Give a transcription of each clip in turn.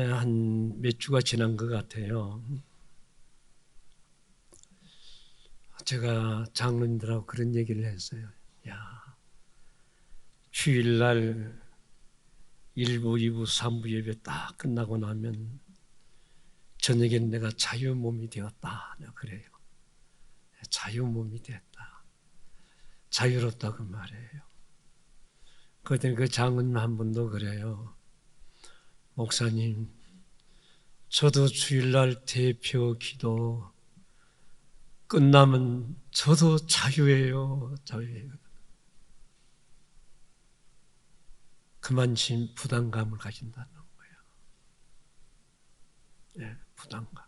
한 몇 주가 지난 것 같아요. 제가 장로님들하고 그런 얘기를 했어요. 야, 주일날 1부, 2부, 3부 예배 딱 끝나고 나면 저녁엔 내가 자유 몸이 되었다. 내가 그래요. 자유 몸이 됐다. 자유롭다고 말해요. 그때 그 장로님 한 분도 그래요. 목사님, 저도 주일날 대표 기도 끝나면 저도 자유예요. 자유예요. 그만큼 부담감을 가진다는 거예요. 예, 부담감.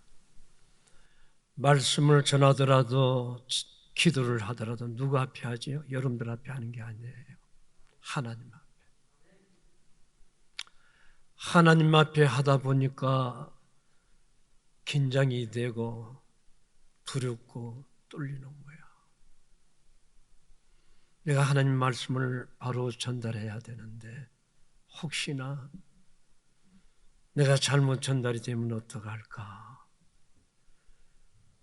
말씀을 전하더라도 기도를 하더라도 누구 앞에 하지요? 여러분들 앞에 하는 게 아니에요. 하나님 앞에. 하나님 앞에 하다 보니까 긴장이 되고 두렵고 떨리는 거야. 내가 하나님 말씀을 바로 전달해야 되는데 혹시나 내가 잘못 전달이 되면 어떡할까?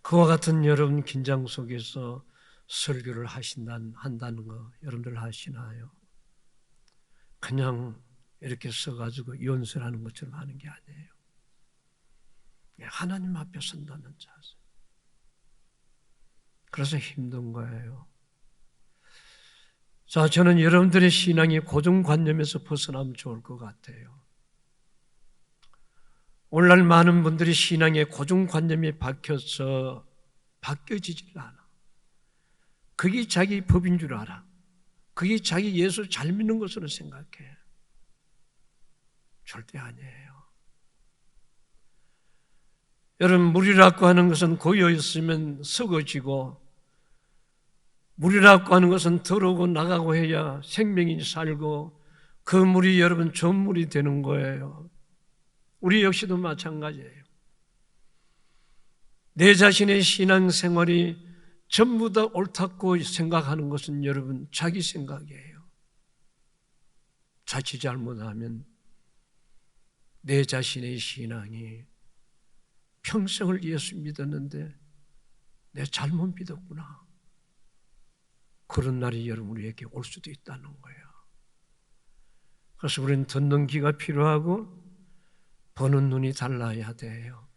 그와 같은 여러분 긴장 속에서 설교를 한다는 거 여러분들 하시나요? 그냥 이렇게 써가지고 연설하는 것처럼 하는 게 아니에요. 하나님 앞에 선다는 자세. 그래서 힘든 거예요. 자, 저는 여러분들의 신앙이 고정관념에서 벗어나면 좋을 것 같아요. 오늘날 많은 분들이 신앙의 고정관념이 박혀서 바뀌어지질 않아. 그게 자기 법인 줄 알아. 그게 자기 예수 잘 믿는 것으로 생각해. 절대 아니에요. 여러분, 물이라고 하는 것은 고여있으면 썩어지고 물이라고 하는 것은 들어오고 나가고 해야 생명이 살고 그 물이 여러분 좋은 물이 되는 거예요. 우리 역시도 마찬가지예요. 내 자신의 신앙생활이 전부 다 옳다고 생각하는 것은 여러분 자기 생각이에요. 자칫 잘못하면 내 자신의 신앙이 평생을 예수 믿었는데 내 잘못 믿었구나. 그런 날이 여러분 우리에게 올 수도 있다는 거예요. 그래서 우리는 듣는 귀가 필요하고 보는 눈이 달라야 돼요.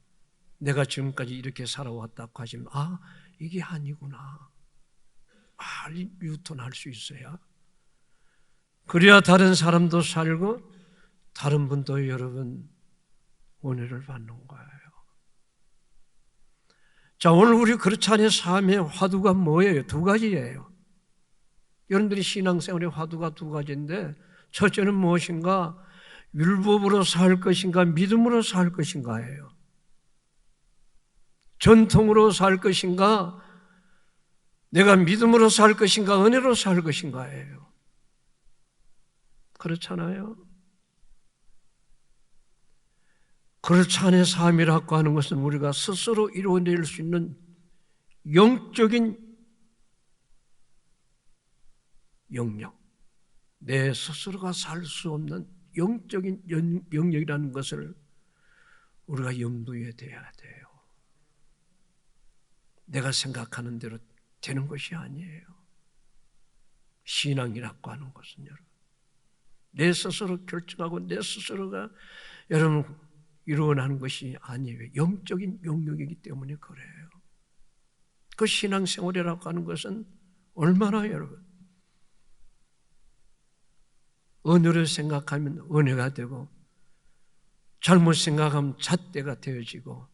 내가 지금까지 이렇게 살아왔다고 하지만 이게 아니구나. 유턴할 수 있어야. 그래야 다른 사람도 살고 다른 분도 여러분 은혜를 받는 거예요. 자, 오늘 우리 그렇찬의 삶의 화두가 뭐예요? 두 가지예요. 여러분들이 신앙생활의 화두가 두 가지인데 첫째는 무엇인가? 율법으로 살 것인가 믿음으로 살 것인가예요. 전통으로 살 것인가 내가 믿음으로 살 것인가 은혜로 살 것인가예요. 그렇잖아요. 그렇찬의 삶이라고 하는 것은 우리가 스스로 이루어낼 수 있는 영적인 영역, 내 스스로가 살 수 없는 영적인 영역이라는 것을 우리가 염두에 둬야 돼요. 내가 생각하는 대로 되는 것이 아니에요. 신앙이라고 하는 것은 여러분 내 스스로 결정하고 내 스스로가 여러분 이루어나는 것이 아니에요. 영적인 영역이기 때문에 그래요. 그 신앙생활이라고 하는 것은 얼마나 여러분 은혜를 생각하면 은혜가 되고 잘못 생각하면 잣대가 되어지고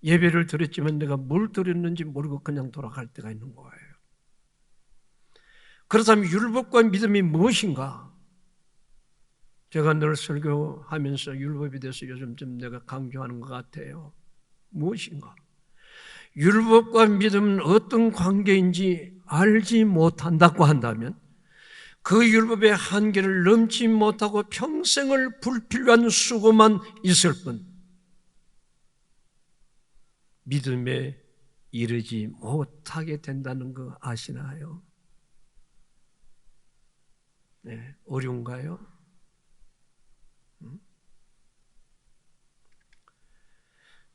예배를 드렸지만 내가 뭘 드렸는지 모르고 그냥 돌아갈 때가 있는 거예요. 그렇다면 율법과 믿음이 무엇인가? 제가 늘 설교하면서 율법에 대해서 요즘 좀 내가 강조하는 것 같아요. 무엇인가? 율법과 믿음은 어떤 관계인지 알지 못한다고 한다면 그 율법의 한계를 넘지 못하고 평생을 불필요한 수고만 있을 뿐 믿음에 이르지 못하게 된다는 거 아시나요? 네, 어려운가요?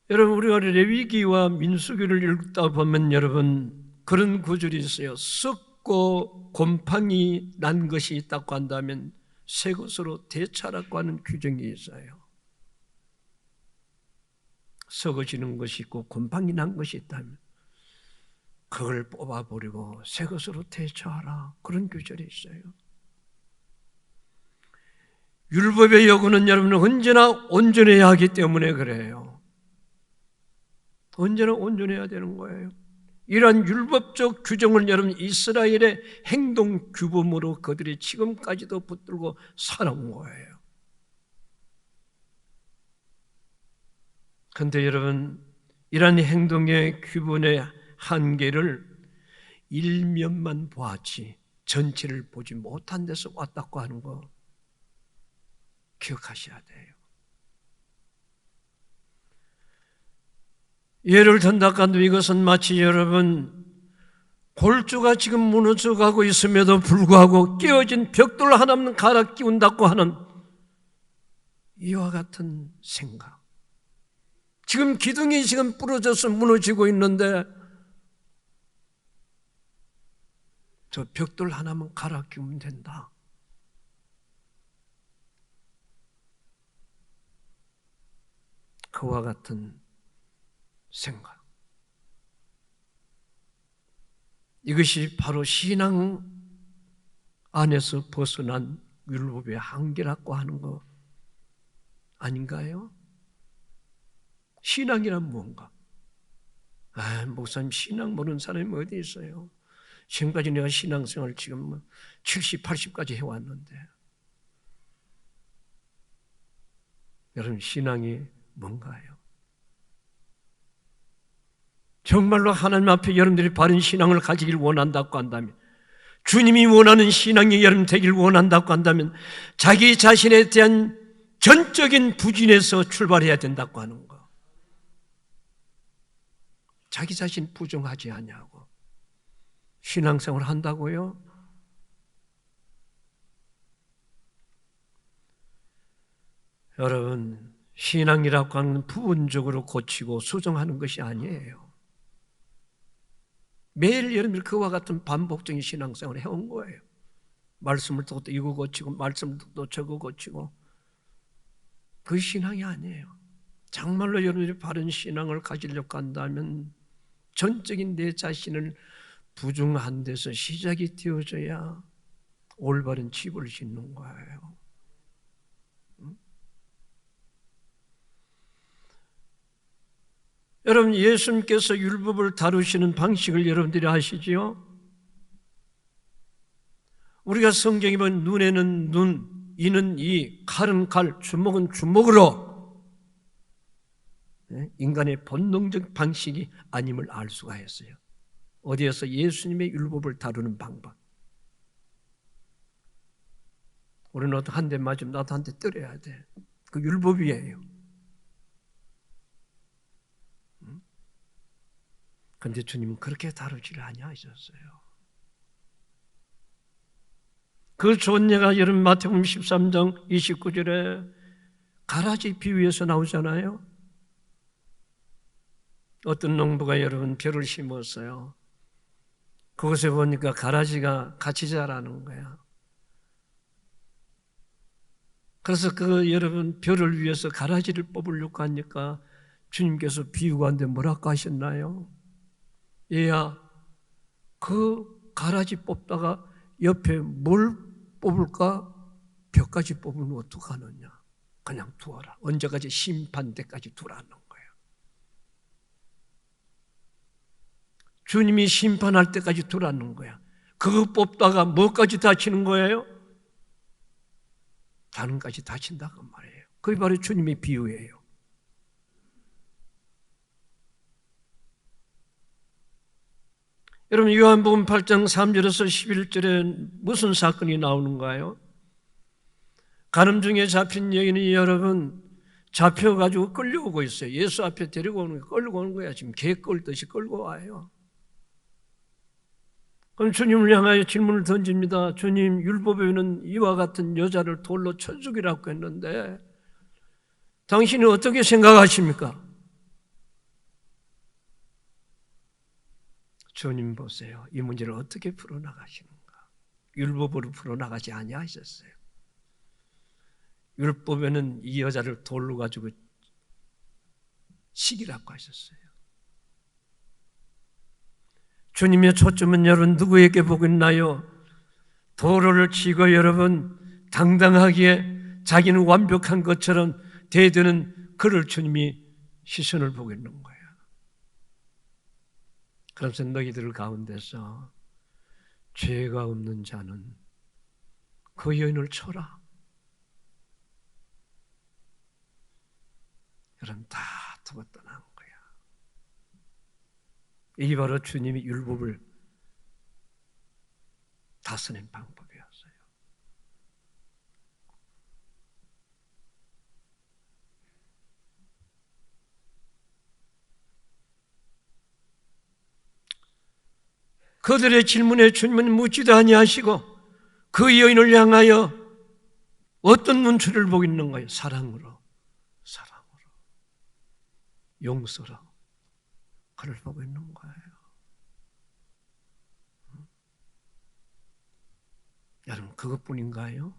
여러분, 우리가 레위기와 민수기를 읽다 보면 여러분 그런 구절이 있어요. 썩고 곰팡이 난 것이 있다고 한다면 새 것으로 되찾라고 하는 규정이 있어요. 썩어지는 것이 있고 곰팡이 난 것이 있다면 그걸 뽑아버리고 새 것으로 되찾아라, 그런 규절이 있어요. 율법의 요구는 여러분 언제나 온전해야 하기 때문에 그래요. 언제나 온전해야 되는 거예요. 이러한 율법적 규정을 여러분 이스라엘의 행동 규범으로 그들이 지금까지도 붙들고 살아온 거예요. 그런데 여러분, 이러한 행동의 규범의 한계를 일면만 보았지 전체를 보지 못한 데서 왔다고 하는 거 기억하셔야 돼요. 예를 든다간도 이것은 마치 여러분 골조가 지금 무너져가고 있음에도 불구하고 깨어진 벽돌 하나만 갈아 끼운다고 하는 이와 같은 생각. 지금 기둥이 지금 부러져서 무너지고 있는데 저 벽돌 하나만 갈아 끼우면 된다. 그와 같은 생각. 이것이 바로 신앙 안에서 벗어난 율법의 한계라고 하는 거 아닌가요? 신앙이란 무언가? 목사님 신앙 모르는 사람이 어디 있어요? 지금까지 내가 신앙생활 지금 70, 80까지 해왔는데 여러분 신앙이 뭔가요? 정말로 하나님 앞에 여러분들이 바른 신앙을 가지길 원한다고 한다면, 주님이 원하는 신앙이 여러분 되길 원한다고 한다면 자기 자신에 대한 전적인 부진에서 출발해야 된다고 하는 거. 자기 자신 부정하지 않냐고. 신앙생활 한다고요? 여러분, 신앙이라고 하는 부분적으로 고치고 수정하는 것이 아니에요. 매일 여러분들 그와 같은 반복적인 신앙생활을 해온 거예요. 말씀을 듣고 이거 고치고 말씀을 듣고 저거 고치고. 그 신앙이 아니에요. 정말로 여러분들이 바른 신앙을 가지려고 한다면 전적인 내 자신을 부중한 데서 시작이 되어져야 올바른 집을 짓는 거예요. 여러분, 예수님께서 율법을 다루시는 방식을 여러분들이 아시지요? 우리가 성경에 보면 눈에는 눈, 이는 이, 칼은 칼, 주먹은 주먹으로 인간의 본능적 방식이 아님을 알 수가 있어요. 어디에서? 예수님의 율법을 다루는 방법. 우리는 한 대 맞으면 나도 한 대 때려야 돼. 그 율법이에요. 그런데 주님은 그렇게 다루지를 아니하셨어요. 그 좋은 예가 여러분 마태복음 13장 29절에 가라지 비유에서 나오잖아요. 어떤 농부가 여러분 벼를 심었어요. 그곳에 보니까 가라지가 같이 자라는 거야. 그래서 그 여러분 벼를 위해서 가라지를 뽑으려고 하니까 주님께서 비유가 한데 뭐라고 하셨나요? 얘야, 그 가라지 뽑다가 옆에 뭘 뽑을까? 벼까지 뽑으면 어떡하느냐? 그냥 두어라. 언제까지? 심판 때까지 두라는 거예요. 주님이 심판할 때까지 두라는 거야. 그거 뽑다가 뭐까지 다치는 거예요? 다른까지 다친다고 말이에요. 그게 바로 주님의 비유예요. 여러분, 요한복음 8장 3절에서 11절에 무슨 사건이 나오는가요? 간음 중에 잡힌 여인이 여러분 잡혀가지고 끌려오고 있어요. 예수 앞에 데리고 오는 거, 끌고 오는 거야. 지금 개 끌듯이 끌고 와요. 그럼 주님을 향하여 질문을 던집니다. 주님, 율법에는 이와 같은 여자를 돌로 쳐 죽이라고 했는데 당신은 어떻게 생각하십니까? 주님 보세요. 이 문제를 어떻게 풀어나가시는가? 율법으로 풀어나가지 아니하셨어요. 율법에는 이 여자를 돌로 가지고 치기라고 하셨어요. 주님의 초점은 여러분 누구에게 보고 있나요? 도로를 치고 여러분 당당하게 자기는 완벽한 것처럼 대드는 그를 주님이 시선을 보고 있는 거예요. 그래서 너희들 가운데서 죄가 없는 자는 그 여인을 쳐라. 여러분 다 두고 떠난 거야. 이게 바로 주님이 율법을 다스린 방법이었어요. 그들의 질문에 주님은 묻지도 아니하시고 그 여인을 향하여 어떤 눈초리를 보고 있는 거예요? 사랑으로 용서로 그를 보고 있는 거예요. 여러분 그것뿐인가요?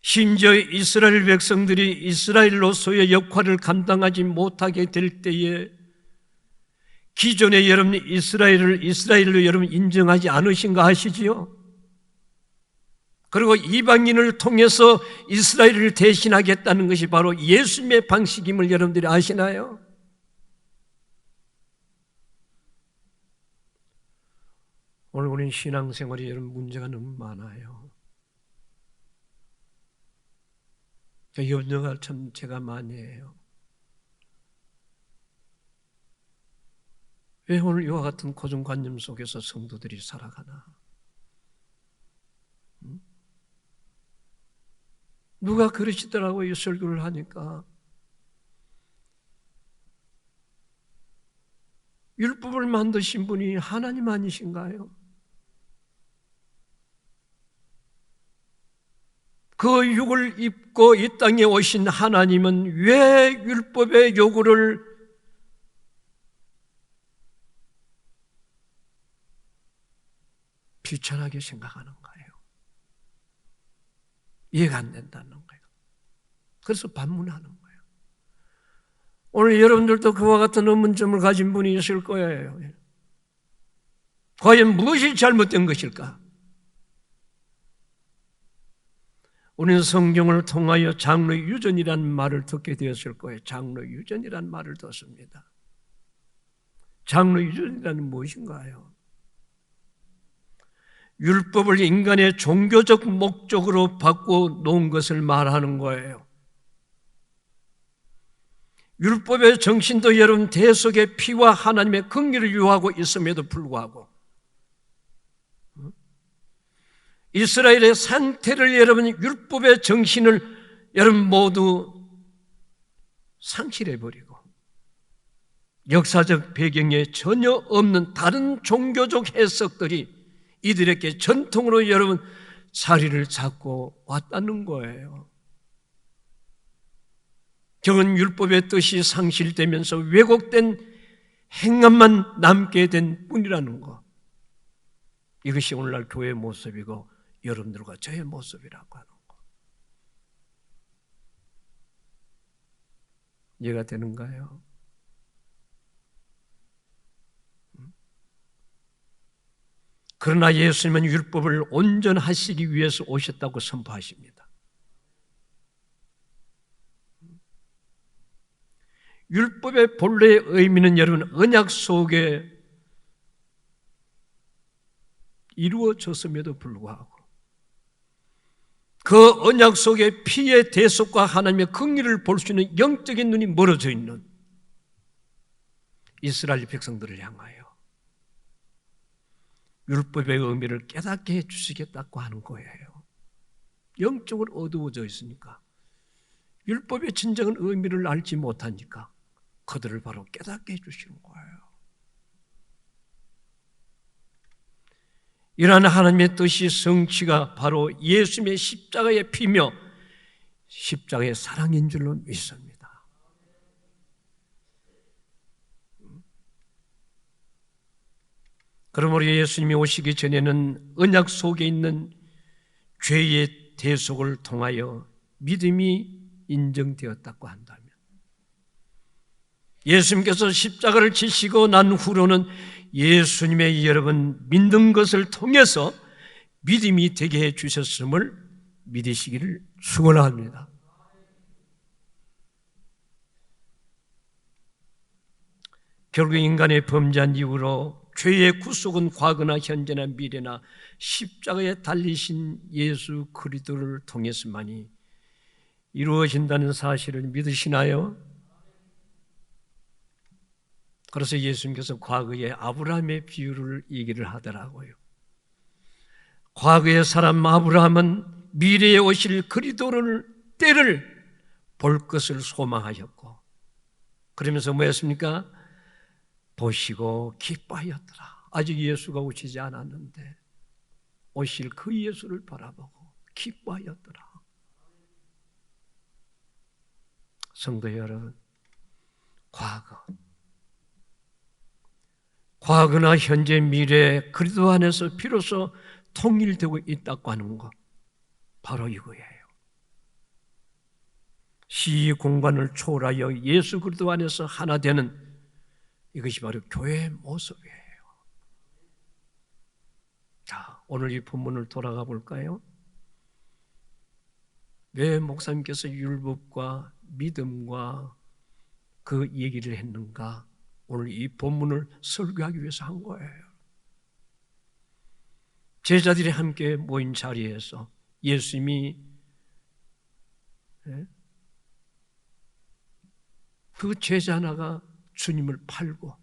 심지어 이스라엘 백성들이 이스라엘로서의 역할을 감당하지 못하게 될 때에 기존에 여러분이 이스라엘로 여러분 인정하지 않으신가 하시지요? 그리고 이방인을 통해서 이스라엘을 대신하겠다는 것이 바로 예수님의 방식임을 여러분들이 아시나요? 오늘 우리는 신앙생활에 여러분 문제가 너무 많아요. 염려가 참 제가 많이 해요. 왜 오늘 이와 같은 고정관념 속에서 성도들이 살아가나? 누가 그러시더라고요. 이 설교를 하니까. 율법을 만드신 분이 하나님 아니신가요? 그 육을 입고 이 땅에 오신 하나님은 왜 율법의 요구를 비천하게 생각하는가요? 이해가 안 된다는 거예요. 그래서 반문하는 거예요. 오늘 여러분들도 그와 같은 의문점을 가진 분이 있을 거예요. 과연 무엇이 잘못된 것일까? 우리는 성경을 통하여 장로유전이라는 말을 듣게 되었을 거예요. 장로유전이라는 말을 듣습니다. 장로유전이라는 무엇인가요? 율법을 인간의 종교적 목적으로 바꿔 놓은 것을 말하는 거예요. 율법의 정신도 여러분 대속의 피와 하나님의 긍휼을 요하고 있음에도 불구하고 이스라엘의 상태를 여러분 율법의 정신을 여러분 모두 상실해버리고 역사적 배경에 전혀 없는 다른 종교적 해석들이 이들에게 전통으로 여러분 자리를 잡고 왔다는 거예요. 결국은 율법의 뜻이 상실되면서 왜곡된 행함만 남게 된 뿐이라는 것. 이것이 오늘날 교회의 모습이고 여러분들과 저의 모습이라고 하는 것. 이해가 되는가요? 그러나 예수님은 율법을 온전하시기 위해서 오셨다고 선포하십니다. 율법의 본래의 의미는 여러분 언약 속에 이루어졌음에도 불구하고 그 언약 속에 피의 대속과 하나님의 긍휼을 볼 수 있는 영적인 눈이 멀어져 있는 이스라엘 백성들을 향하여 율법의 의미를 깨닫게 해주시겠다고 하는 거예요. 영적으로 어두워져 있으니까 율법의 진정한 의미를 알지 못하니까 그들을 바로 깨닫게 해주시는 거예요. 이러한 하나님의 뜻이 성취가 바로 예수님의 십자가의 피며 십자가의 사랑인 줄로 믿습니다. 그러므로 예수님이 오시기 전에는 언약 속에 있는 죄의 대속을 통하여 믿음이 인정되었다고 한다면, 예수님께서 십자가를 지시고 난 후로는 예수님의 여러분 믿는 것을 통해서 믿음이 되게 해주셨음을 믿으시기를 축원합니다. 결국 인간의 범죄한 이후로 죄의 구속은 과거나 현재나 미래나 십자가에 달리신 예수 그리스도를 통해서만이 이루어진다는 사실을 믿으시나요? 그래서 예수님께서 과거에 아브라함의 비유를 얘기를 하더라고요. 과거의 사람 아브라함은 미래에 오실 그리스도를 때를 볼 것을 소망하셨고, 그러면서 뭐였습니까? 보시고 기뻐하였더라. 아직 예수가 오시지 않았는데 오실 그 예수를 바라보고 기뻐하였더라. 성도 여러분, 과거나 현재, 미래 그리스도 안에서 비로소 통일되고 있다고 하는 것, 바로 이거예요. 시의 공간을 초월하여 예수 그리스도 안에서 하나 되는 이것이 바로 교회의 모습이에요. 자, 오늘 이 본문을 돌아가 볼까요? 왜 목사님께서 율법과 믿음과 그 얘기를 했는가? 오늘 이 본문을 설교하기 위해서 한 거예요. 제자들이 함께 모인 자리에서 예수님이 그 제자 하나가 주님을 팔고,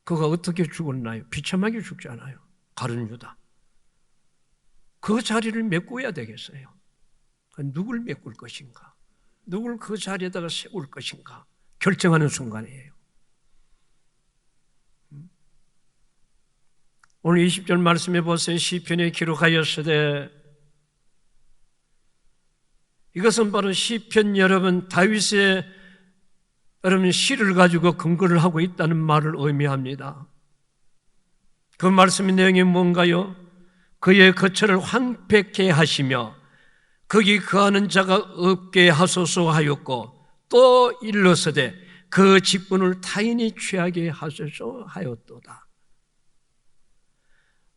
그가 어떻게 죽었나요? 비참하게 죽지 않아요. 가룟 유다. 그 자리를 메꿔야 되겠어요. 누굴 메꿀 것인가? 누굴 그 자리에다가 세울 것인가? 결정하는 순간이에요. 오늘 20절 말씀해 보세요. 시편에 기록하였으되, 이것은 바로 시편 여러분 다윗의 여러분 시를 가지고 근거를 하고 있다는 말을 의미합니다. 그 말씀의 내용이 뭔가요? 그의 거처를 황폐케 하시며 거기 거하는 자가 없게 하소서 하였고, 또 일러서되 그 직분을 타인이 취하게 하소서 하였도다.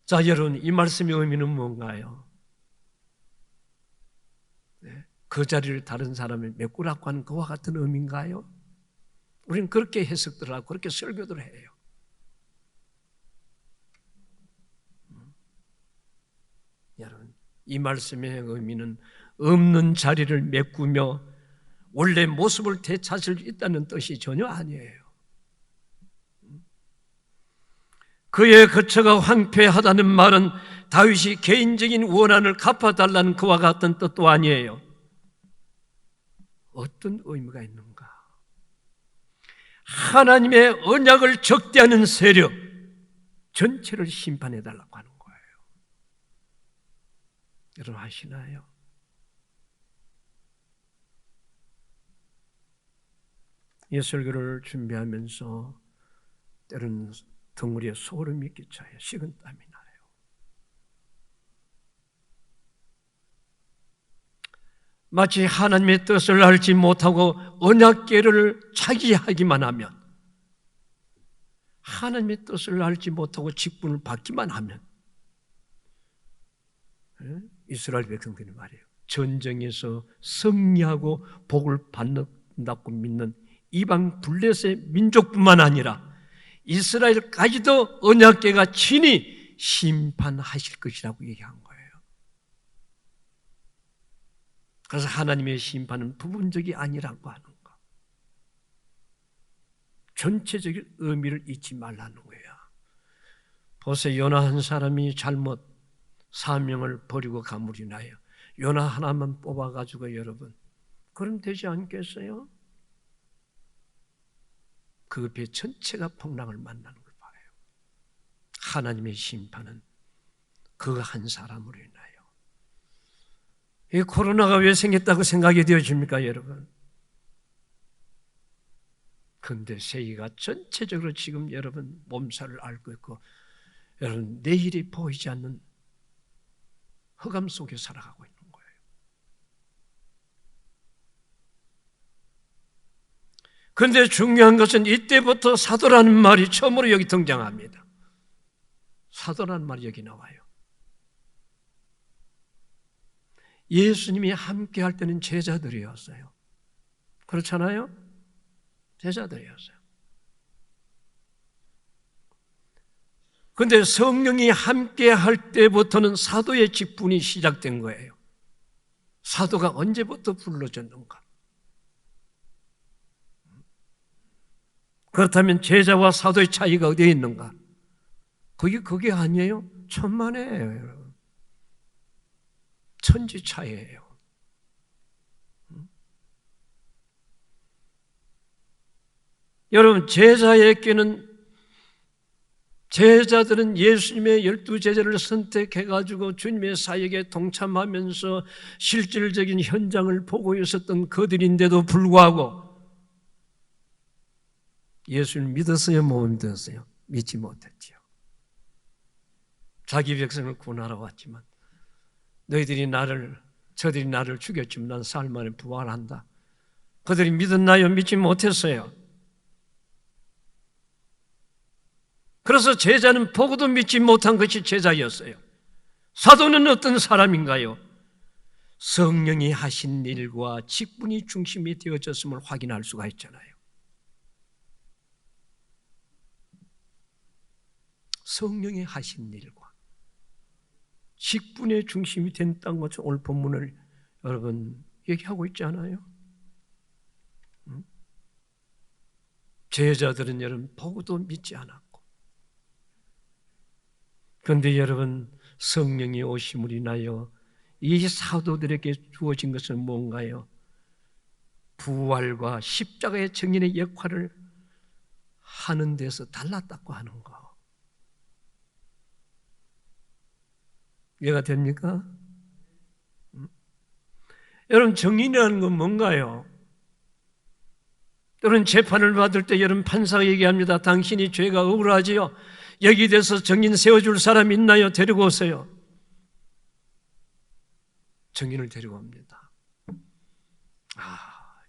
자, 여러분, 이 말씀의 의미는 뭔가요? 그 자리를 다른 사람이 메꾸라고 하는 그와 같은 의미인가요? 우리는 그렇게 해석들 하고 그렇게 설교들 해요. 여러분, 이 말씀의 의미는 없는 자리를 메꾸며 원래 모습을 되찾을 수 있다는 뜻이 전혀 아니에요. 그의 거처가 황폐하다는 말은 다윗이 개인적인 원한을 갚아달라는 그와 같은 뜻도 아니에요. 어떤 의미가 있는가? 하나님의 언약을 적대하는 세력 전체를 심판해달라고 하는 거예요. 여러분 아시나요? 이 설교를 준비하면서 때로는 덩어리에 소름이 끼쳐요. 식은땀이 나요. 마치 하나님의 뜻을 알지 못하고 언약궤를 차지하기만 하면, 하나님의 뜻을 알지 못하고 직분을 받기만 하면, 이스라엘 백성들이 말이에요, 전쟁에서 승리하고 복을 받는다고 믿는 이방 블레셋 민족뿐만 아니라 이스라엘까지도 언약궤가 친히 심판하실 것이라고 얘기한 거예요. 그래서 하나님의 심판은 부분적이 아니라고 하는 거, 전체적인 의미를 잊지 말라는 거예요. 보세요, 요나 한 사람이 잘못 사명을 버리고 가물이 나요. 요나 하나만 뽑아가지고 여러분, 그럼 되지 않겠어요? 그 배 전체가 풍랑을 만나는 걸 봐요. 하나님의 심판은 그 한 사람으로 인하여. 이 코로나가 왜 생겼다고 생각이 되어집니까, 여러분? 그런데 세계가 전체적으로 지금 여러분 몸살을 앓고 있고 여러분 내일이 보이지 않는 흑암 속에 살아가고 있는 거예요. 그런데 중요한 것은 이때부터 사도라는 말이 처음으로 여기 등장합니다. 사도라는 말이 여기 나와요. 예수님이 함께 할 때는 제자들이었어요. 그렇잖아요? 제자들이었어요. 그런데 성령이 함께 할 때부터는 사도의 직분이 시작된 거예요. 사도가 언제부터 불러졌는가? 그렇다면 제자와 사도의 차이가 어디에 있는가? 그게 아니에요. 천만에요, 여러분. 천지 차이예요. 여러분, 제자들은 예수님의 12제자를 선택해가지고 주님의 사역에 동참하면서 실질적인 현장을 보고 있었던 그들인데도 불구하고 예수를 믿었어요? 못 믿었어요? 믿지 못했지요. 자기 백성을 구원하러 왔지만 저들이 나를 죽였지만 난 사흘 만에 부활한다. 그들이 믿었나요? 믿지 못했어요. 그래서 제자는 보고도 믿지 못한 것이 제자였어요. 사도는 어떤 사람인가요? 성령이 하신 일과 직분이 중심이 되어졌음을 확인할 수가 있잖아요. 성령이 하신 일과 직분의 중심이 된다는 것을 오늘 본문을 여러분 얘기하고 있지 않아요? 제자들은 여러분 보고도 믿지 않았고, 그런데 여러분 성령이 오심으로 인하여 이 사도들에게 주어진 것은 뭔가요? 부활과 십자가의 증인의 역할을 하는 데서 달랐다고 하는 거. 이해가 됩니까? 여러분 증인이라는 건 뭔가요? 여러분 재판을 받을 때 여러분 판사가 얘기합니다. 당신이 죄가 억울하지요? 여기 대해서 증인 세워줄 사람 있나요? 데리고 오세요. 증인을 데리고 옵니다.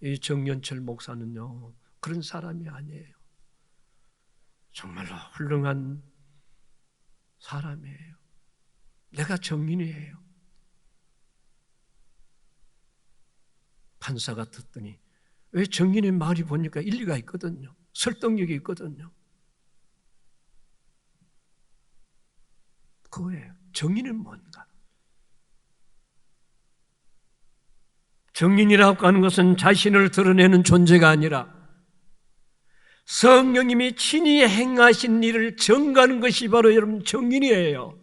이 정연철 목사는요 그런 사람이 아니에요. 정말로 훌륭한 사람이에요. 내가 증인이에요. 판사가 듣더니 왜 증인의 말이 보니까 일리가 있거든요. 설득력이 있거든요. 그거예요. 증인은 뭔가? 증인이라고 하는 것은 자신을 드러내는 존재가 아니라 성령님이 친히 행하신 일을 증거하는 것이 바로 여러분 증인이에요.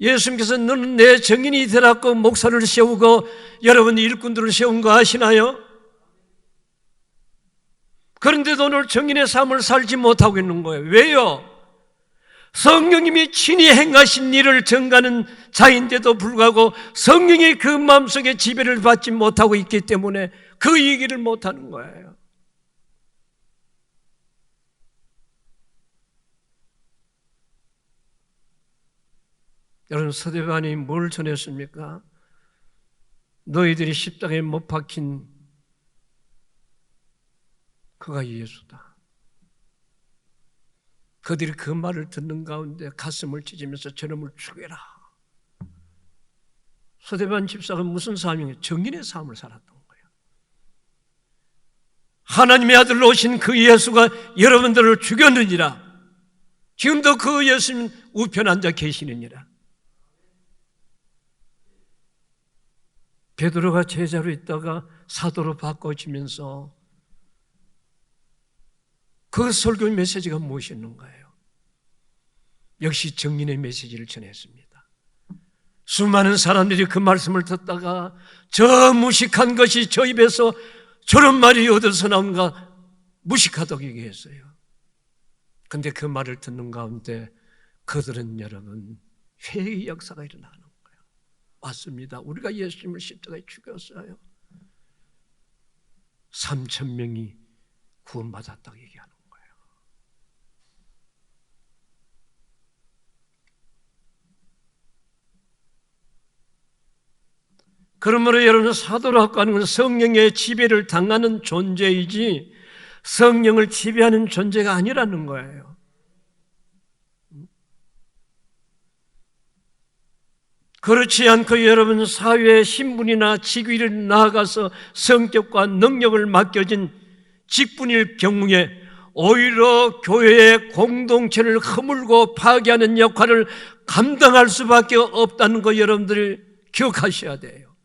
예수님께서 너는 내 증인이 되라고 목사를 세우고 여러분 일꾼들을 세운 거 아시나요? 그런데도 오늘 증인의 삶을 살지 못하고 있는 거예요. 왜요? 성령님이 친히 행하신 일을 증거하는 자인데도 불구하고 성령이 그 마음속에 지배를 받지 못하고 있기 때문에 그 얘기를 못하는 거예요. 여러분 서대반이 뭘 전했습니까? 너희들이 십자가에 못 박힌 그가 예수다. 그들이 그 말을 듣는 가운데 가슴을 찢으면서 저놈을 죽여라. 서대반 집사가 무슨 삶이에요? 정인의 삶을 살았던 거예요. 하나님의 아들로 오신 그 예수가 여러분들을 죽였느니라. 지금도 그 예수님 우편 앉아 계시느니라. 베드로가 제자로 있다가 사도로 바꿔지면서 그 설교 메시지가 무엇이었는가요? 역시 정인의 메시지를 전했습니다. 수많은 사람들이 그 말씀을 듣다가 저 무식한 것이 저 입에서 저런 말이 어디서 나온가 무식하다고 얘기했어요. 그런데 그 말을 듣는 가운데 그들은 여러분 회의 역사가 일어나는 거예요. 맞습니다. 우리가 예수님을 십자가에 죽였어요. 3,000명이 구원받았다고 얘기하는 거예요. 그러므로 여러분, 사도라고 하는 것은 성령의 지배를 당하는 존재이지 성령을 지배하는 존재가 아니라는 거예요. 그렇지 않고 여러분, 사회의 신분이나 직위를 나아가서 성격과 능력을 맡겨진 직분일 경우에 오히려 교회의 공동체를 허물고 파괴하는 역할을 감당할 수밖에 없다는 거 여러분들이 기억하셔야 돼요.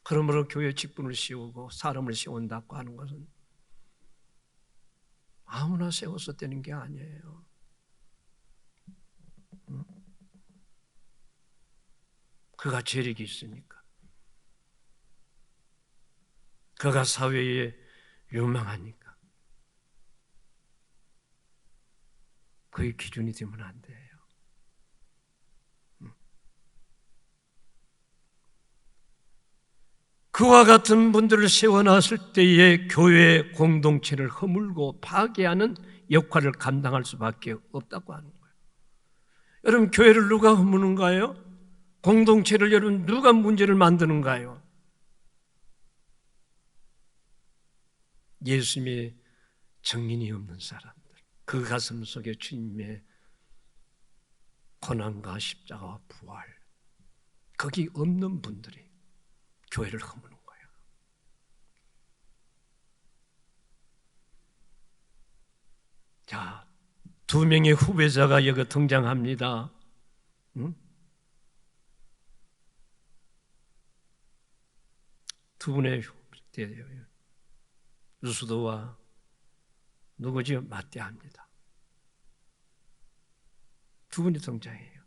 그러므로 교회 직분을 씌우고 사람을 세운다고 하는 것은 아무나 세워서 되는 게 아니에요. 그가 재력이 있으니까, 그가 사회에 유망하니까 그의 기준이 되면 안 돼요. 그와 같은 분들을 세워놨을 때에 교회의 공동체를 허물고 파괴하는 역할을 감당할 수밖에 없다고 하는 거예요. 여러분, 교회를 누가 허무는가요? 공동체를 여러분 누가 문제를 만드는가요? 예수님의 정인이 없는 사람들, 그 가슴 속에 주님의 고난과 십자가와 부활, 거기 없는 분들이 교회를 허무는 거예요. 자, 두 명의 후배자가 여기 등장합니다. 응? 두 분의 후배자예요. 유수도와 누구지요? 마띠아입니다. 두 분이 등장해요.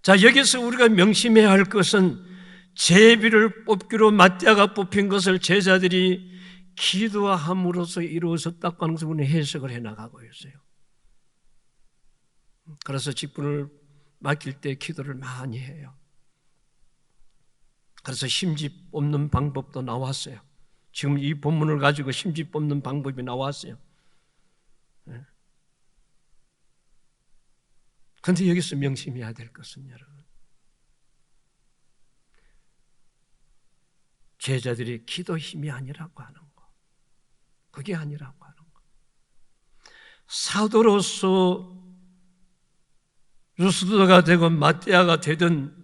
자, 여기서 우리가 명심해야 할 것은 제비를 뽑기로 마띠아가 뽑힌 것을 제자들이 기도함으로써 이루어졌다고 하는 것을 우리는 해석을 해나가고 있어요. 그래서 직분을 맡길 때 기도를 많이 해요. 그래서 심지 뽑는 방법도 나왔어요. 지금 이 본문을 가지고 심지 뽑는 방법이 나왔어요. 그런데 여기서 명심해야 될 것은 여러분, 제자들이 기도 힘이 아니라고 하는 거, 그게 아니라고 하는 거. 사도로서 유스도가 되고 마띠아가 되든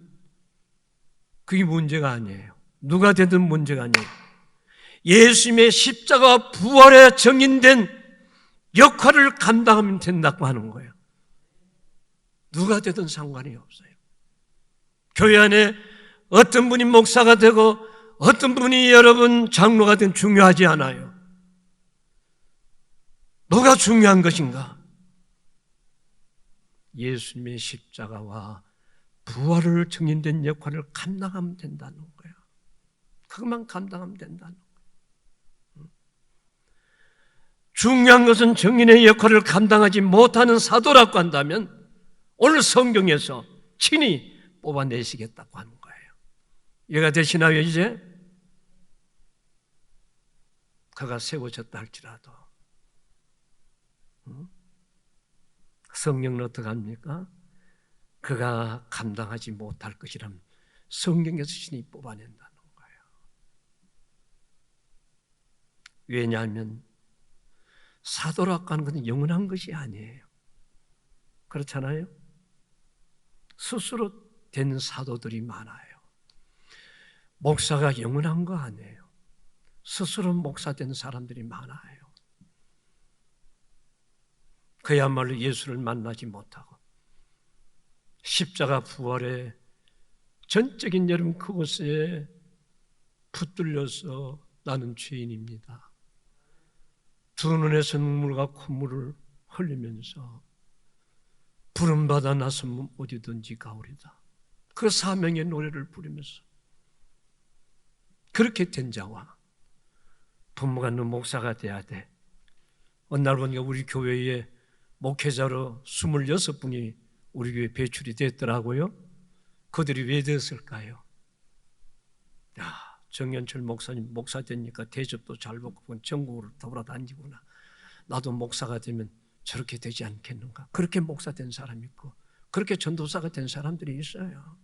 그게 문제가 아니에요. 누가 되든 문제가 아니에요. 예수님의 십자가 부활에 정인된 역할을 감당하면 된다고 하는 거예요. 누가 되든 상관이 없어요. 교회 안에 어떤 분이 목사가 되고 어떤 분이 여러분 장로가 되든 중요하지 않아요. 뭐가 중요한 것인가? 예수님의 십자가와 부활을 증인된 역할을 감당하면 된다는 거예요. 그것만 감당하면 된다는 거예요. 중요한 것은 증인의 역할을 감당하지 못하는 사도라고 한다면 오늘 성경에서 친히 뽑아내시겠다고 하는 거예요. 이해가 되시나요 이제? 그가 세워졌다 할지라도 성령은 어떻게 합니까? 그가 감당하지 못할 것이라면 성경에서 신이 뽑아낸다는 거예요. 왜냐하면 사도라고 하는 것은 영원한 것이 아니에요. 그렇잖아요? 스스로 된 사도들이 많아요. 목사가 영원한 거 아니에요. 스스로 목사된 사람들이 많아요. 그야말로 예수를 만나지 못하고 십자가 부활의 전적인 여러분 그곳에 붙들려서 나는 죄인입니다. 두 눈에서 눈물과 콧물을 흘리면서 부름받아 나서면 어디든지 가오리다. 그 사명의 노래를 부르면서 그렇게 된 자와 부모가 너 목사가 돼야 돼. 어느 날 보니까 우리 교회에 목회자로 26분이 우리 교회에 배출이 됐더라고요. 그들이 왜 됐을까요? 정연철 목사님 목사 되니까 대접도 잘 받고 전국으로 돌아다니구나. 나도 목사가 되면 저렇게 되지 않겠는가. 그렇게 목사 된 사람이 있고 그렇게 전도사가 된 사람들이 있어요.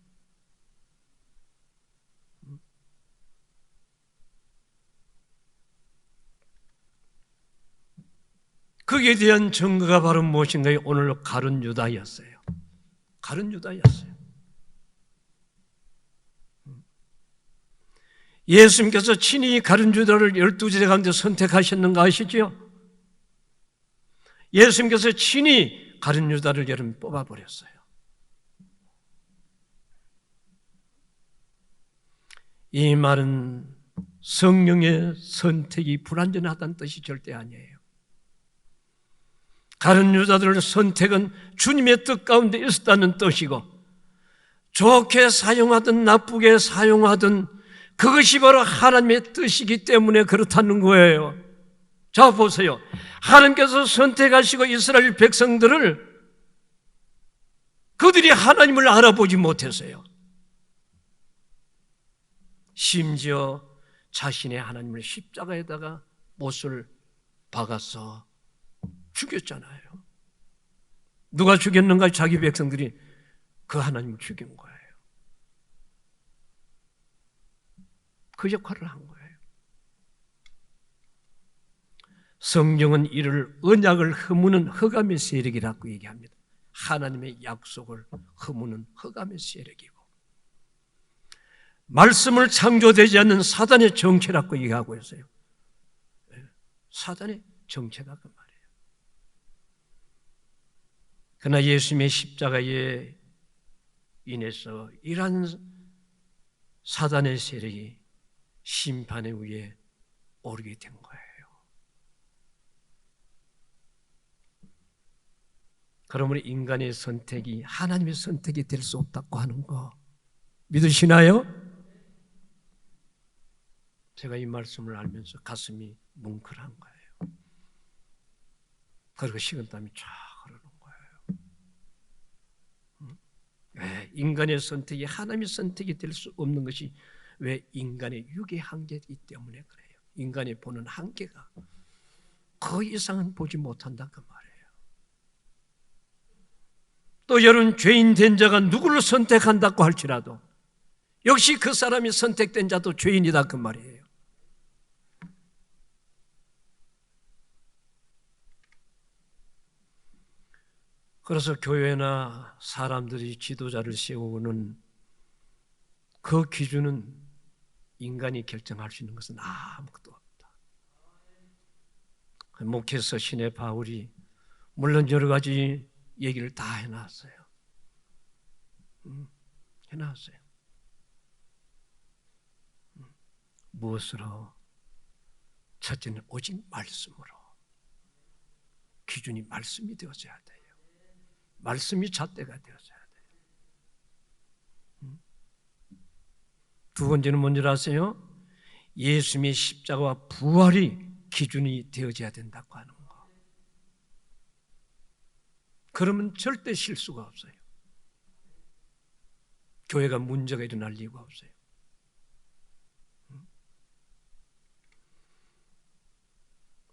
거기에 대한 증거가 바로 무엇인가요? 오늘 가룟 유다였어요. 가룟 유다였어요. 예수님께서 친히 가룟 유다를 12제자 가운데 선택하셨는가 아시죠? 예수님께서 친히 가룟 유다를 여러분 뽑아버렸어요. 이 말은 성령의 선택이 불완전하다는 뜻이 절대 아니에요. 가룟 유다들의 선택은 주님의 뜻 가운데 있었다는 뜻이고, 좋게 사용하든 나쁘게 사용하든 그것이 바로 하나님의 뜻이기 때문에 그렇다는 거예요. 자 보세요. 하나님께서 선택하시고 이스라엘 백성들을 그들이 하나님을 알아보지 못했어요. 심지어 자신의 하나님을 십자가에다가 못을 박아서 죽였잖아요. 누가 죽였는가? 자기 백성들이 그 하나님을 죽인 거예요. 그 역할을 한 거예요. 성경은 이를 언약을 허무는 흑암의 세력이라고 얘기합니다. 하나님의 약속을 허무는 흑암의 세력이고, 말씀을 창조되지 않는 사단의 정체라고 얘기하고 있어요. 사단의 정체다 그 말이에요. 그러나 예수님의 십자가에 인해서 이러한 사단의 세력이 심판의 위에 오르게 된 거예요. 그러므로 인간의 선택이 하나님의 선택이 될 수 없다고 하는 거 믿으시나요? 제가 이 말씀을 알면서 가슴이 뭉클한 거예요. 그리고 식은땀이 쫙 흐르는 거예요. 왜 인간의 선택이 하나님의 선택이 될 수 없는 것이 왜 인간의 육의 한계이기 때문에 그래요. 인간이 보는 한계가 그 이상은 보지 못한다 그 말이에요. 또 여러분, 죄인 된 자가 누구를 선택한다고 할지라도 역시 그 사람이 선택된 자도 죄인이다 그 말이에요. 그래서 교회나 사람들이 지도자를 세우는 그 기준은 인간이 결정할 수 있는 것은 아무것도 없다. 목회서 신의 바울이 물론 여러 가지 얘기를 다 해놨어요. 해놨어요. 무엇으로? 첫째는 오직 말씀으로. 기준이 말씀이 되어져야 돼요. 말씀이 잣대가 되어져야 돼요. 두 번째는 뭔지 아세요? 예수님의 십자가와 부활이 기준이 되어져야 된다고 하는 거. 그러면 절대 실수가 없어요. 교회가 문제가 일어날 이유가 없어요.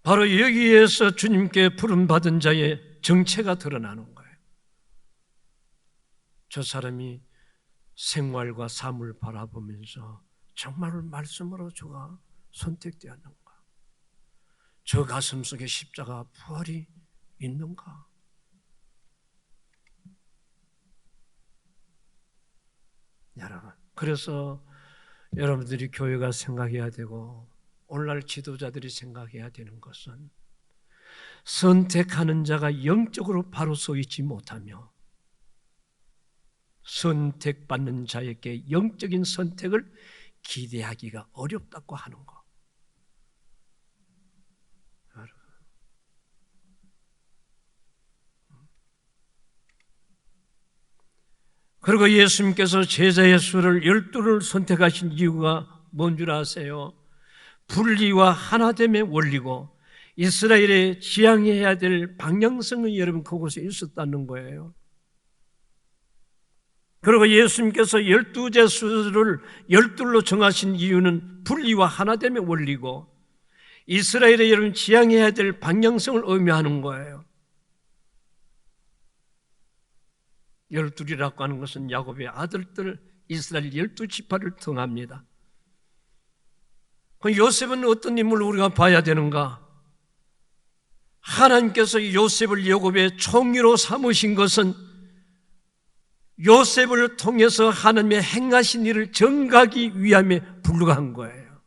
바로 여기에서 주님께 부름받은 자의 정체가 드러나는 거예요. 저 사람이 생활과 삶을 바라보면서 정말 말씀으로 저가 선택되었는가? 저 가슴 속에 십자가 부활이 있는가? 여러분, 그래서 여러분들이 교회가 생각해야 되고 오늘날 지도자들이 생각해야 되는 것은 선택하는 자가 영적으로 바로 서 있지 못하며 선택받는 자에게 영적인 선택을 기대하기가 어렵다고 하는 거. 그리고 예수님께서 제자의 수를 12를 선택하신 이유가 뭔 줄 아세요? 분리와 하나됨의 원리고 이스라엘의 지향해야 될 방향성이 여러분 그곳에 있었다는 거예요. 그리고 예수님께서 12제수를 12로 정하신 이유는 분리와 하나됨의 원리고 이스라엘의 여러분 지향해야 될 방향성을 의미하는 거예요. 12이라고 하는 것은 야곱의 아들들 이스라엘 12지파를 통합니다. 그럼 요셉은 어떤 인물을 우리가 봐야 되는가? 하나님께서 요셉을 야곱의 총리로 삼으신 것은 요셉을 통해서 하나님의 행하신 일을 전가하기 위함에 불과한 거예요.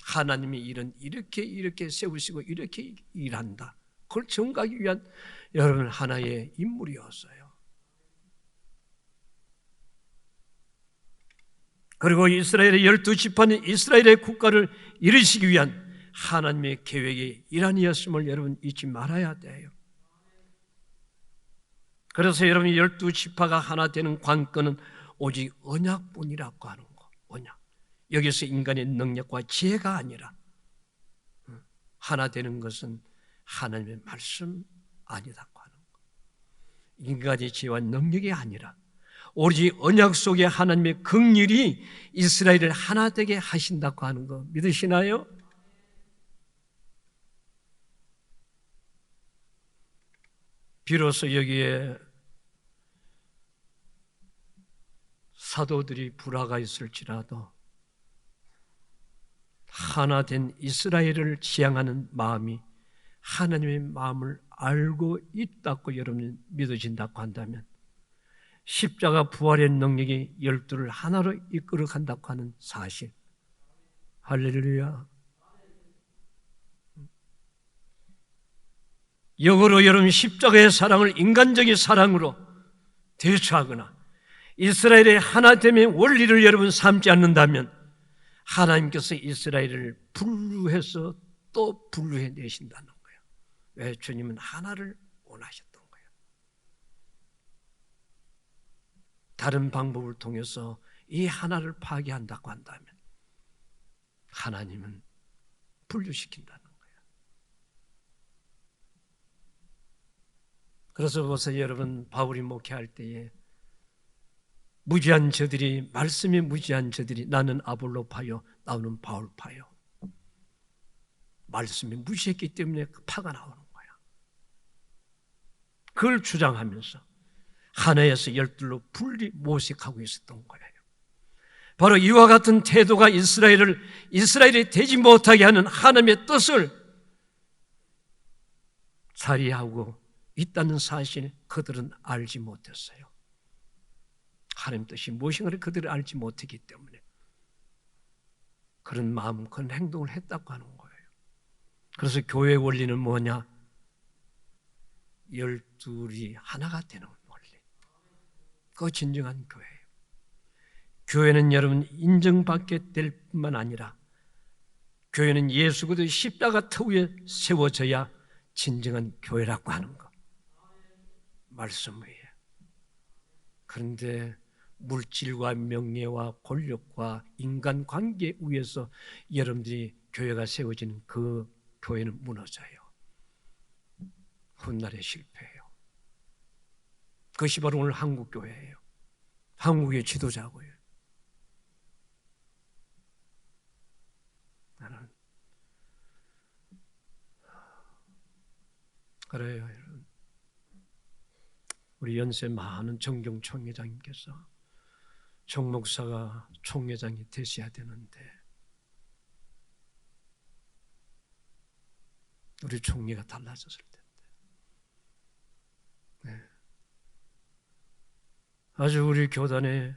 하나님의 일은 이렇게 세우시고 이렇게 일한다. 그걸 전가하기 위한 여러분 하나의 인물이었어요. 그리고 이스라엘의 12지파는 이스라엘의 국가를 이루시기 위한 하나님의 계획의 일환이었음을 여러분 잊지 말아야 돼요. 그래서 여러분 12지파가 하나 되는 관건은 오직 언약뿐이라고 하는 거. 언약. 여기서 인간의 능력과 지혜가 아니라 하나 되는 것은 하나님의 말씀 아니다고 하는 거. 인간의 지혜와 능력이 아니라 오직 언약 속에 하나님의 긍휼이 이스라엘을 하나 되게 하신다고 하는 거 믿으시나요? 비로소 여기에 사도들이 불화가 있을지라도 하나 된 이스라엘을 지향하는 마음이 하나님의 마음을 알고 있다고 여러분이 믿어진다고 한다면 십자가 부활의 능력이 12를 하나로 이끌어 간다고 하는 사실. 할렐루야. 역으로 여러분 십자가의 사랑을 인간적인 사랑으로 대처하거나 이스라엘의 하나됨의 원리를 여러분 삼지 않는다면 하나님께서 이스라엘을 분류해서 또 분류해 내신다는 거예요. 왜? 주님은 하나를 원하셨던 거예요. 다른 방법을 통해서 이 하나를 파괴한다고 한다면 하나님은 분류시킨다는 거예요. 그래서 보세요 여러분, 바울이 목회할 때에 무지한 저들이, 말씀이 무지한 저들이 나는 아볼로 파요, 나는 바울 파요. 말씀이 무시했기 때문에 그 파가 나오는 거야. 그걸 주장하면서 하나에서 12로 분리 모색하고 있었던 거예요. 바로 이와 같은 태도가 이스라엘이 되지 못하게 하는 하나님의 뜻을 살해하고 있다는 사실을 그들은 알지 못했어요. 하나님 뜻이 무엇인가를 그들이 알지 못했기 때문에 그런 마음, 그런 행동을 했다고 하는 거예요. 그래서 교회의 원리는 뭐냐? 12이 하나가 되는 원리. 그거 진정한 교회예요. 교회는 여러분 인정받게 될 뿐만 아니라 교회는 예수 그리스도의 십자가 터 위에 세워져야 진정한 교회라고 하는 거. 말씀 위에. 그런데 물질과 명예와 권력과 인간관계 위에서 여러분들이 교회가 세워지는 그 교회는 무너져요. 훗날에 실패해요. 그것이 바로 오늘 한국교회예요. 한국의 지도자고요. 나는 그래요 여러분. 우리 연세 많은 정경 총회장님께서 정 목사가 총회장이 되셔야 되는데 우리 총리가 달라졌을 텐데. 네. 아주 우리 교단의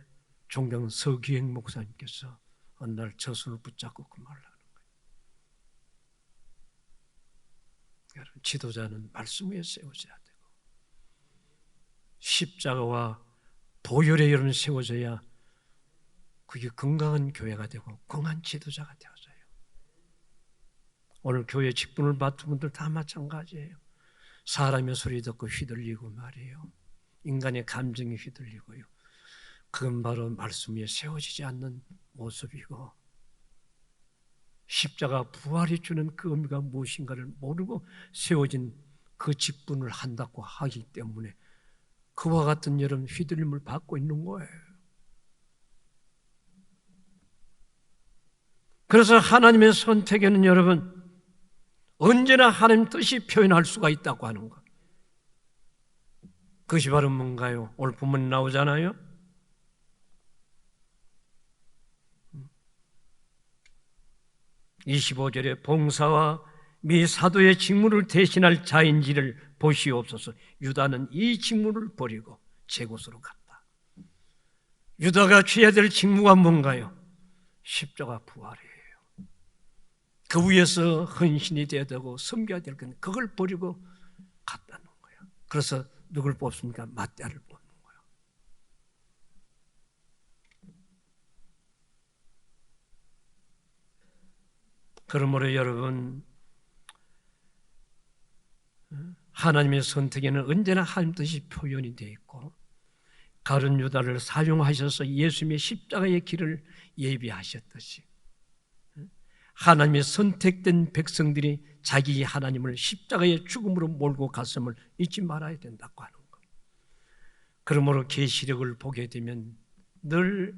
종경 서기행 목사님께서 어느 날 저 손을 붙잡고 그 말을 하는 거예요. 여러분, 지도자는 말씀 위에 세워져야 되고 십자가와 보혈의 여러분 세워져야 그게 건강한 교회가 되고 건강한 지도자가 되어져요. 오늘 교회 직분을 맡은 분들 다 마찬가지예요. 사람의 소리 듣고 휘둘리고 말이에요. 인간의 감정이 휘둘리고요. 그건 바로 말씀 위에 세워지지 않는 모습이고 십자가 부활이 주는 그 의미가 무엇인가를 모르고 세워진 그 직분을 한다고 하기 때문에 그와 같은 여러분 휘둘림을 받고 있는 거예요. 그래서 하나님의 선택에는 여러분 언제나 하나님 뜻이 표현할 수가 있다고 하는 것. 그것이 바로 뭔가요? 오늘 본문에 나오잖아요. 25절에 봉사와 미 사도의 직무를 대신할 자인지를 보시옵소서. 유다는 이 직무를 버리고 제 곳으로 갔다. 유다가 취해야 될 직무가 뭔가요? 십자가 부활이에요. 그 위에서 헌신이 되어야 되고 섬겨야 될 건데 그걸 버리고 갔다는 거예요. 그래서 누굴 뽑습니까? 마띠아를 뽑는 거예요. 그러므로 여러분, 하나님의 선택에는 언제나 하나님 뜻이 표현이 되어 있고 가룟 유다를 사용하셔서 예수님의 십자가의 길을 예비하셨듯이 하나님의 선택된 백성들이 자기 하나님을 십자가의 죽음으로 몰고 갔음을 잊지 말아야 된다고 하는 것. 그러므로 계시록을 보게 되면 늘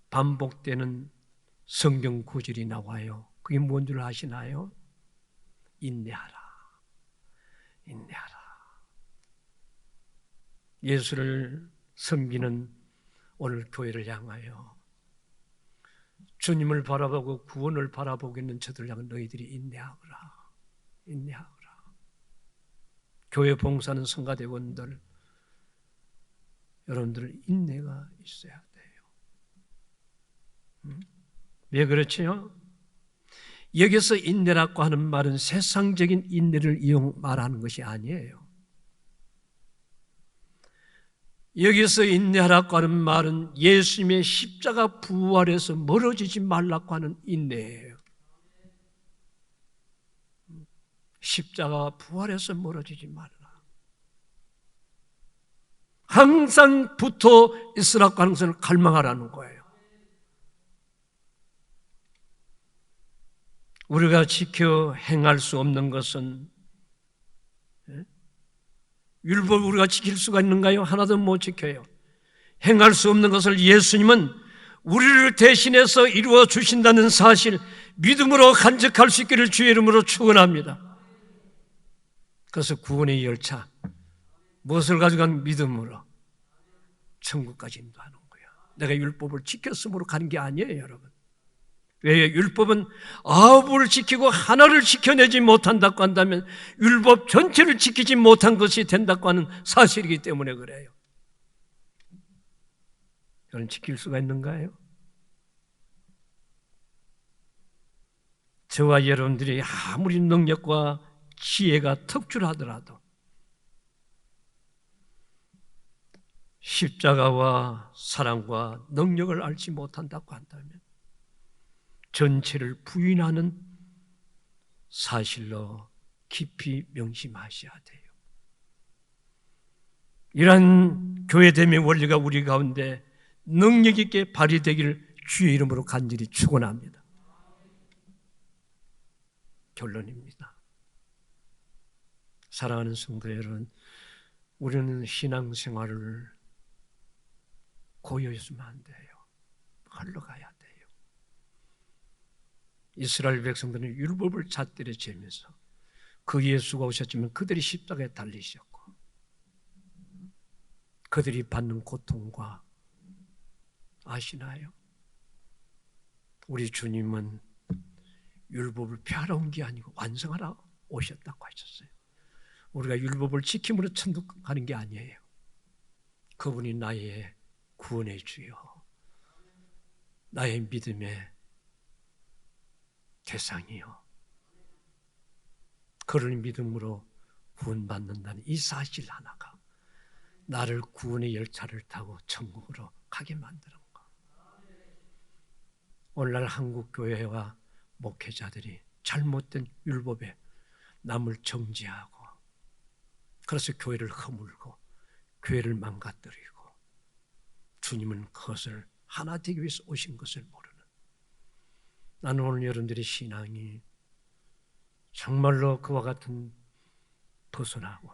반복되는 성경 구절이 나와요. 그게 뭔 줄 아시나요? 인내하라. 인내하라. 예수를 섬기는 오늘 교회를 향하여 주님을 바라보고 구원을 바라보고 있는 저들 향해 너희들이 인내하거라. 인내하거라. 교회 봉사하는 성가대원들 여러분들 인내가 있어야 돼요. 왜 그렇지요? 여기서 인내라고 하는 말은 세상적인 인내를 말하는 것이 아니에요. 여기서 인내하라고 하는 말은 예수님의 십자가 부활에서 멀어지지 말라고 하는 인내예요. 십자가 부활에서 멀어지지 말라. 항상 붙어 있으라고 하는 것을 갈망하라는 거예요. 우리가 지켜 행할 수 없는 것은 율법 우리가 지킬 수가 있는가요? 하나도 못 지켜요. 행할 수 없는 것을 예수님은 우리를 대신해서 이루어 주신다는 사실 믿음으로 간직할 수 있기를 주의 이름으로 축원합니다. 그래서 구원의 열차 무엇을 가져간 믿음으로 천국까지 인도하는 거예요. 내가 율법을 지켰으므로 가는 게 아니에요, 여러분. 왜? 율법은 아홉을 지키고 하나를 지켜내지 못한다고 한다면 율법 전체를 지키지 못한 것이 된다고 하는 사실이기 때문에 그래요. 그건 지킬 수가 있는가요? 저와 여러분들이 아무리 능력과 지혜가 특출하더라도 십자가와 사랑과 능력을 알지 못한다고 한다면 전체를 부인하는 사실로 깊이 명심하셔야 돼요. 이러한 교회됨의 원리가 우리 가운데 능력 있게 발휘되기를 주의 이름으로 간절히 축원합니다. 결론입니다. 사랑하는 성도 여러분, 우리는 신앙생활을 고요해서는 안 돼요. 흘러가야 돼요. 이스라엘 백성들은 율법을 잣대로 재면서 그 예수가 오셨지만 그들이 십자가에 달리셨고 그들이 받는 고통과 아시나요? 우리 주님은 율법을 폐하러 온 게 아니고 완성하러 오셨다고 하셨어요. 우리가 율법을 지킴으로 천국 가는 게 아니에요. 그분이 나의 구원의 주요, 나의 믿음의 대상이요, 그를 믿음으로 구원받는다는 이 사실 하나가 나를 구원의 열차를 타고 천국으로 가게 만드는 것. 오늘날 한국교회와 목회자들이 잘못된 율법에 남을 정죄하고 그래서 교회를 허물고 교회를 망가뜨리고 주님은 그것을 하나 되기 위해서 오신 것을 모르는, 나는 오늘 여러분들의 신앙이 정말로 그와 같은 벗어나고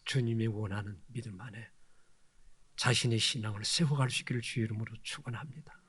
주님이 원하는 믿음 안에 자신의 신앙을 세워갈 수 있기를 주의 이름으로 축원합니다.